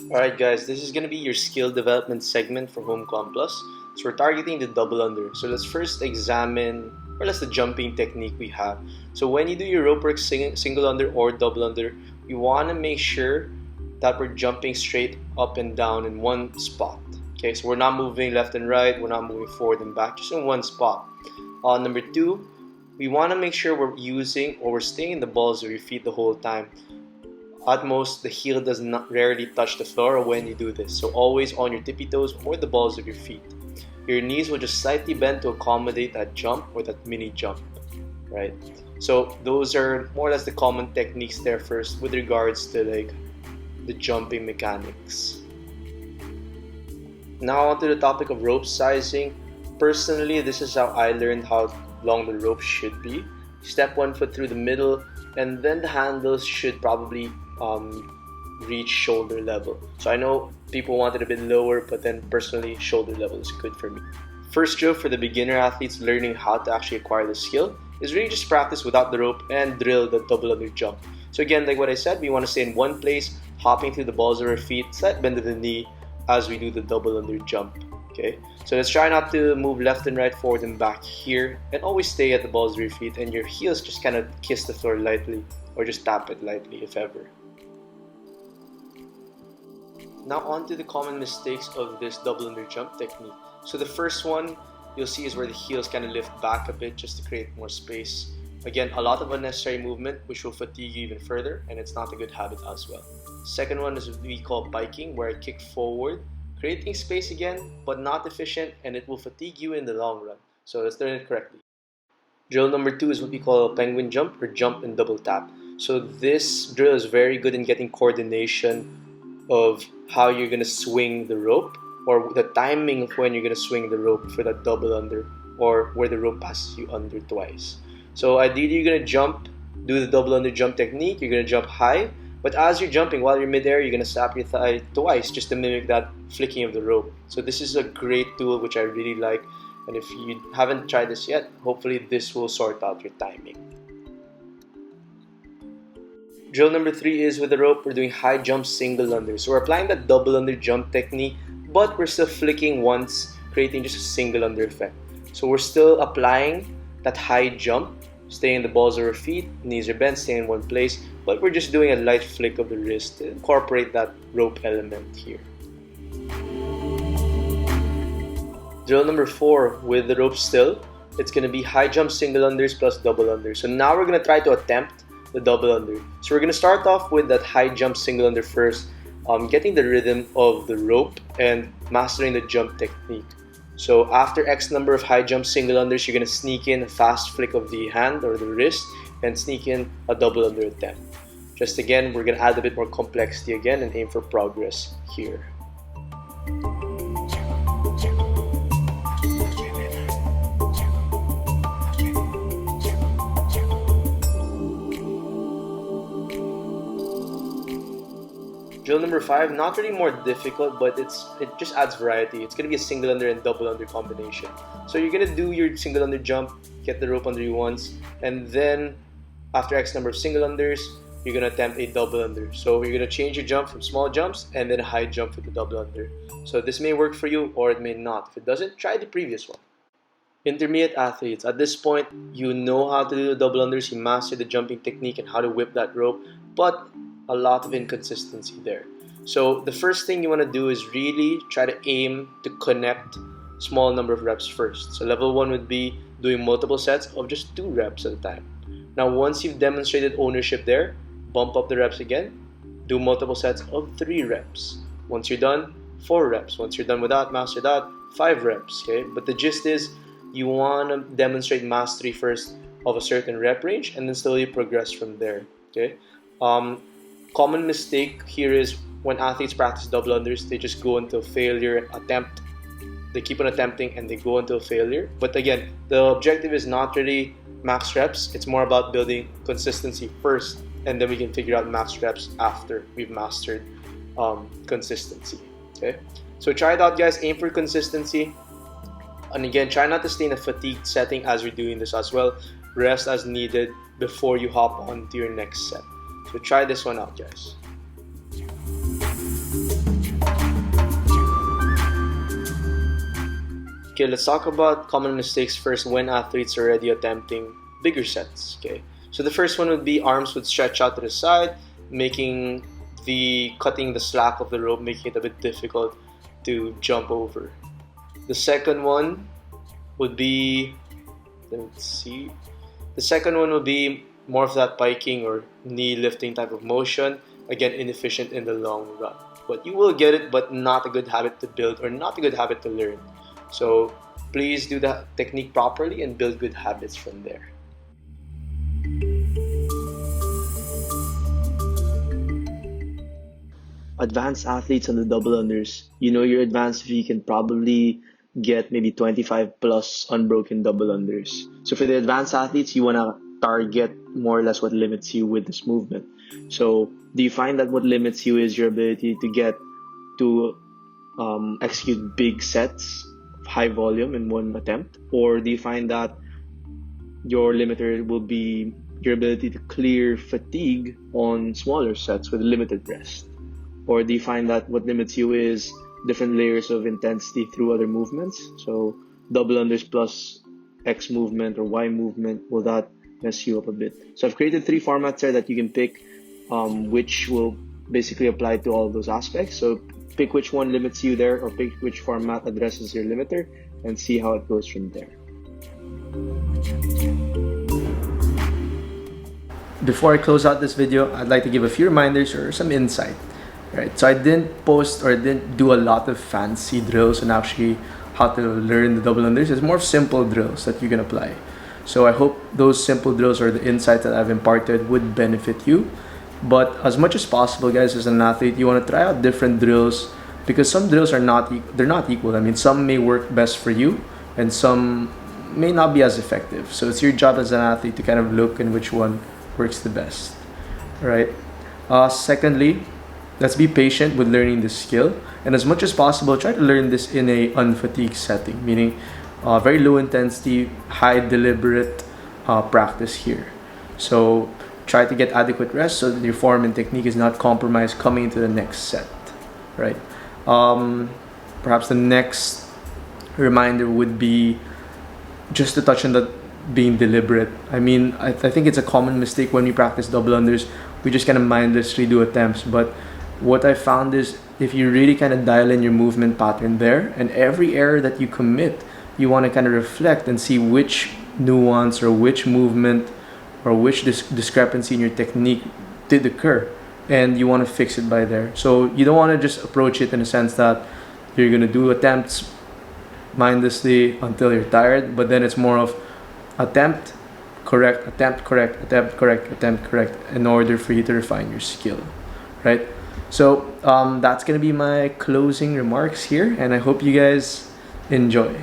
Alright guys, this is going to be your skill development segment for HomeCon Plus. So we're targeting the double under. So let's first examine more or less the jumping technique we have. So when you do your rope work single under or double under, we want to make sure that we're jumping straight up and down in one spot. Okay, so we're not moving left and right, we're not moving forward and back, just in one spot. Number two, we want to make sure we're using or we're staying in the balls of your feet the whole time. At most, the heel does not rarely touch the floor when you do this, so always on your tippy toes or the balls of your feet. Your knees will just slightly bend to accommodate that jump or that mini jump, right? So those are more or less the common techniques there first with regards to like the jumping mechanics. Now onto the topic of rope sizing. Personally, this is how I learned how long the rope should be. Step 1 foot through the middle, and then the handles should probably reach shoulder level. So I know people want it a bit lower, but then personally shoulder level is good for me. First drill for the beginner athletes learning how to actually acquire the skill is really just practice without the rope and drill the double under jump. So again, like what I said, we want to stay in one place, hopping through the balls of our feet, slight bend of the knee as we do the double under jump. Okay, so let's try not to move left and right, forward and back here, and always stay at the balls of your feet, and your heels just kind of kiss the floor lightly or just tap it lightly if ever. Now on to the common mistakes of this double under jump technique. So the first one you'll see is where the heels kind of lift back a bit just to create more space. Again, a lot of unnecessary movement which will fatigue you even further, and it's not a good habit as well. Second one is what we call biking, where I kick forward, creating space again, but not efficient, and it will fatigue you in the long run. So let's learn it correctly. Drill number 2 is what we call a penguin jump or jump and double tap. So this drill is very good in getting coordination of how you're going to swing the rope, or the timing of when you're going to swing the rope for that double under, or where the rope passes you under twice. So ideally you're going to jump, do the double under jump technique, you're going to jump high, but as you're jumping while you're midair, you're going to slap your thigh twice just to mimic that flicking of the rope. So this is a great tool which I really like, and if you haven't tried this yet, hopefully this will sort out your timing. Drill number 3 is with the rope, we're doing high jump single under. So we're applying that double under jump technique, but we're still flicking once, creating just a single under effect. So we're still applying that high jump, staying in the balls of our feet, knees are bent, staying in one place, but we're just doing a light flick of the wrist to incorporate that rope element here. Drill number 4 with the rope still, it's going to be high jump single unders plus double unders. So now we're going to try to attempt the double under. So we're going to start off with that high jump single under first, getting the rhythm of the rope and mastering the jump technique. So after X number of high jump single unders, you're going to sneak in a fast flick of the hand or the wrist and sneak in a double under attempt. Just again, we're going to add a bit more complexity again and aim for progress here. Drill number 5, not really more difficult, but it just adds variety. It's going to be a single under and double under combination. So you're going to do your single under jump, get the rope under you once, and then after X number of single unders, you're going to attempt a double under. So you're going to change your jump from small jumps and then a high jump with the double under. So this may work for you or it may not. If it doesn't, try the previous one. Intermediate athletes, at this point, you know how to do the double unders, you master the jumping technique and how to whip that rope, but a lot of inconsistency there. So the first thing you want to do is really try to aim to connect small number of reps first. So level 1 would be doing multiple sets of just 2 reps at a time. Now once you've demonstrated ownership there, bump up the reps again, do multiple sets of 3 reps. Once you're done, 4 reps. Once you're done with that, master that, 5 reps. Okay, but the gist is you want to demonstrate mastery first of a certain rep range and then slowly progress from there. Okay. Common mistake here is when athletes practice double unders, they just go until failure, attempt. They keep on attempting and they go until failure. But again, the objective is not really max reps. It's more about building consistency first, and then we can figure out max reps after we've mastered consistency. Okay, so try it out, guys. Aim for consistency. And again, try not to stay in a fatigued setting as you're doing this as well. Rest as needed before you hop on to your next set. So try this one out, guys. Okay, let's talk about common mistakes first when athletes are already attempting bigger sets. Okay, so the first one would be arms would stretch out to the side, making cutting the slack of the rope, making it a bit difficult to jump over. The second one would be, let's see, the second one would be more of that piking or knee lifting type of motion. Again, inefficient in the long run. But you will get it, but not a good habit to build or not a good habit to learn. So please do the technique properly and build good habits from there. Advanced athletes on the double unders, you know you're advanced if you can probably get maybe 25 plus unbroken double unders. So for the advanced athletes, you want to target more or less what limits you with this movement. So do you find that what limits you is your ability to get to execute big sets, high volume in one attempt? Or do you find that your limiter will be your ability to clear fatigue on smaller sets with limited rest? Or do you find that what limits you is different layers of intensity through other movements? So double unders plus X movement or Y movement, will that mess you up a bit? So I've created 3 formats there that you can pick, which will basically apply to all of those aspects. So pick which one limits you there, or pick which format addresses your limiter, and see how it goes from there. Before I close out this video, I'd like to give a few reminders or some insight. Right, so I didn't post or didn't do a lot of fancy drills and actually how to learn the double unders. It's more simple drills that you can apply. So I hope those simple drills or the insights that I've imparted would benefit you. But as much as possible, guys, as an athlete, you want to try out different drills, because some drills are they're not equal. I mean, some may work best for you and some may not be as effective. So it's your job as an athlete to kind of look in which one works the best. All right. Secondly, let's be patient with learning this skill, and as much as possible, try to learn this in a unfatigued setting, meaning very low intensity, high deliberate practice here. So try to get adequate rest so that your form and technique is not compromised coming into the next set, right? Perhaps the next reminder would be just to touch on that being deliberate. I mean, I think it's a common mistake when we practice double unders. We just kind of mindlessly do attempts, but what I found is if you really kind of dial in your movement pattern there, and every error that you commit, you want to kind of reflect and see which nuance or which movement or which discrepancy in your technique did occur, and you want to fix it by there. So you don't want to just approach it in a sense that you're going to do attempts mindlessly until you're tired, but then it's more of attempt, correct, attempt, correct, attempt, correct, attempt, correct, in order for you to refine your skill, right? So that's gonna be my closing remarks here, and I hope you guys enjoy.